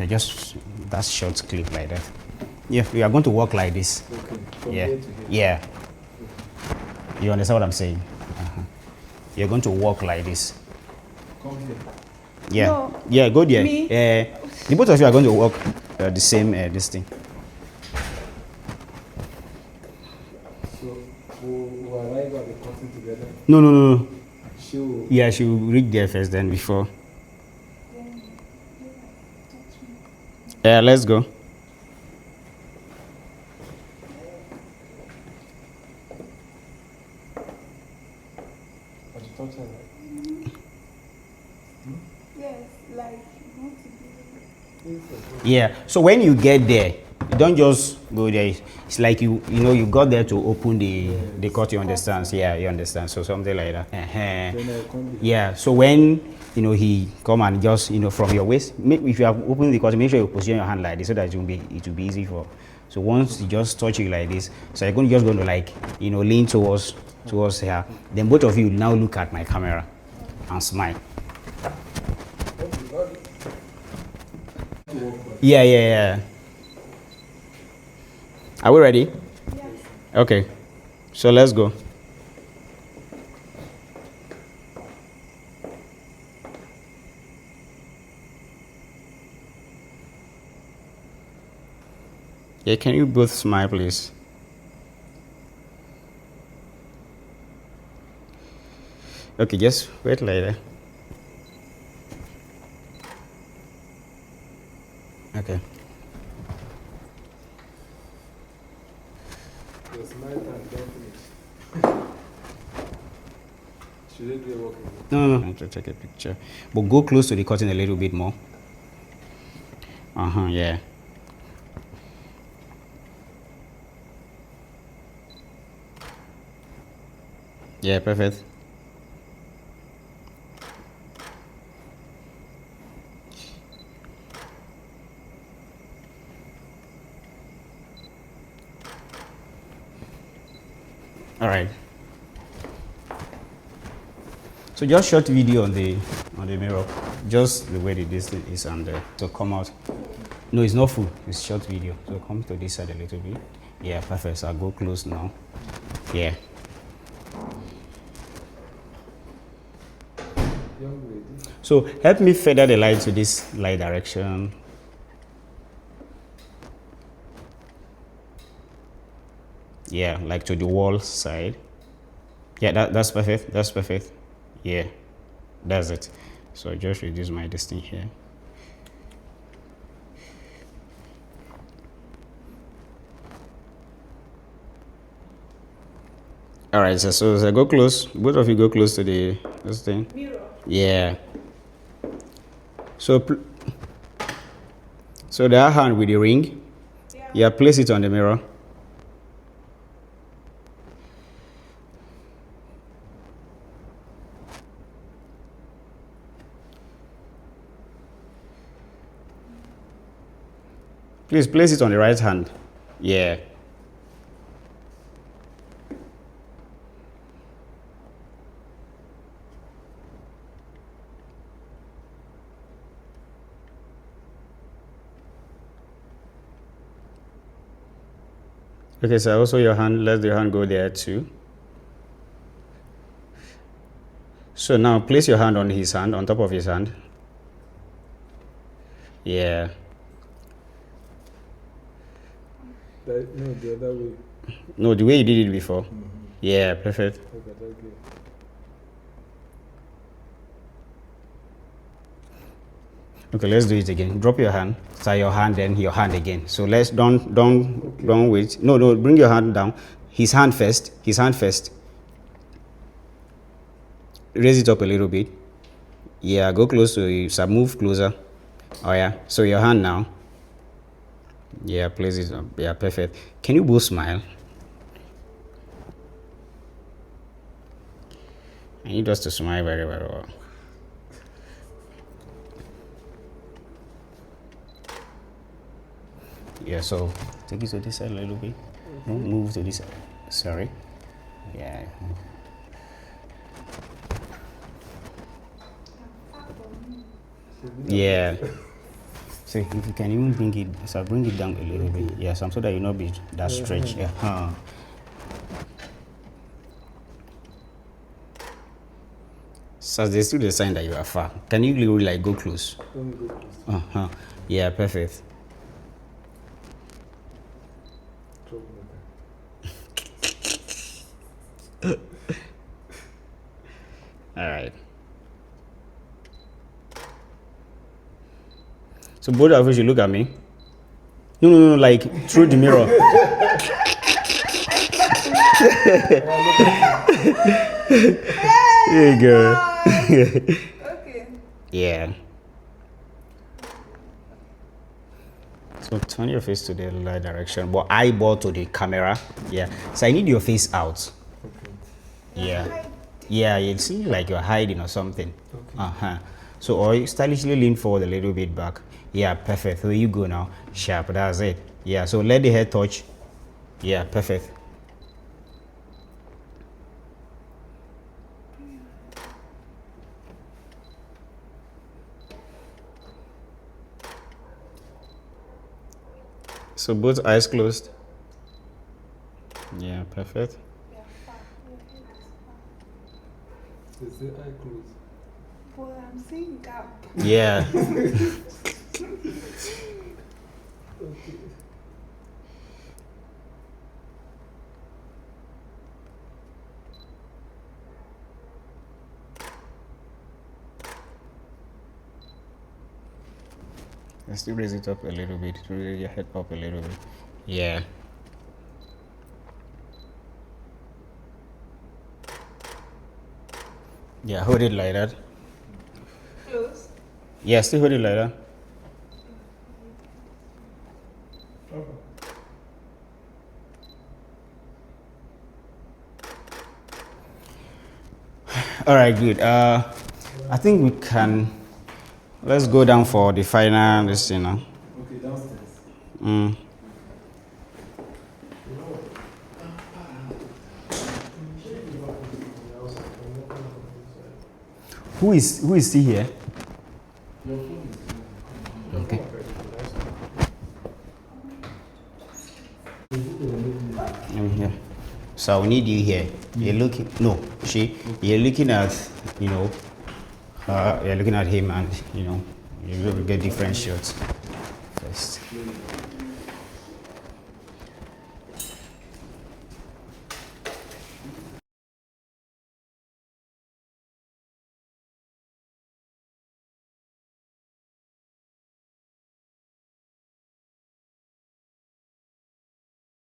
Okay, just that short clip like that. Yeah, we are going to walk like this. Okay. From Yeah, here to here. yeah. You understand what I'm saying? You're going to walk like this. Come here. Yeah, No. yeah. Go there. Me? The both of you are going to walk the same this thing. So we'll arrive at the curtain together. No, no, no, no. She'll. Yeah, she will read there first, then before. Yeah, let's go. But you touch her, right? Yes, like you want to be. Yeah. So when you get there, you don't just go there. It's like you know you got there to open the curtain. You understand? Yeah, you understand. So something like that. Then I'll come here. Yeah. So when he come and just from your waist, if you have opened the curtain, make sure you position your hand like this so that it will be easy for. So once you just touch it like this, so you're just going to like lean towards her. Then both of you now look at my camera and smile. Yeah, yeah, yeah. Are we ready? Yes. Okay. So let's go. Yeah, can you both smile, please? Okay, just wait later. Okay. Your smile time, don't finish. Should it be walking? No, no, no. I want to take a picture. But go close to the curtain a little bit more. Yeah. Yeah, perfect. All right. So just short video on the mirror, just the way this thing is and to come out. No, it's not full. It's short video. So come to this side a little bit. Yeah, perfect. So I'll go close now. Yeah. Young lady. So help me feather the light to this light direction. Yeah, like to the wall side. Yeah, that's perfect. That's perfect. Yeah, that's it. So just reduce my distance here. All right, so go close. Both of you go close to this thing. Mirror. Yeah. So that hand with the ring. Yeah, place it on the mirror. Please place it on the right hand. Yeah. Okay, so also your hand, let your hand go there too. So now place your hand on his hand, on top of his hand. Yeah. No, the other way. No, the way you did it before. Yeah, perfect. Okay, okay. Okay, let's do it again. Drop your hand. Start your hand, then your hand again. So let's don't wait. No, bring your hand down. His hand first. His hand first. Raise it up a little bit. Yeah, go close to you. So move closer. Oh yeah. So your hand now. Yeah, place it up. Yeah, perfect. Can you both smile? I need us to smile very, very well. Yeah, so take it to this side a little bit. Move to this side. Sorry. Yeah. Yeah. See, if you can even bring it, so bring it down a little bit. Yeah, some so that you not be that stretch. Yeah. So there's still the sign that you are far. Can you really like go close? Let me go close. Yeah, perfect. All right. So both of you should look at me. No, like through the mirror. There you go. Okay. Yeah. So turn your face to the right direction, but eyeball to the camera. Yeah. So I need your face out. Yeah. Yeah, you see like you're hiding or something. So or you stylishly lean forward a little bit back. Yeah, perfect. There you go now. Sharp, that's it. Yeah, so let the head touch. Yeah, perfect. So both eyes closed. Yeah, perfect. Is the eye closed? Well, I'm seeing gap. Yeah. Okay. Let's still raise it up a little bit. Raise your head up a little bit. Yeah. Yeah, hold it like that. Close. Yeah, still hold it like that. All right, good. I think we can. Let's go down for the final. This, Okay, downstairs. Mm. Who is still here? Okay. Here. So I need you here. You're looking. No, you're looking at. You're looking at him, and you will get different shots first.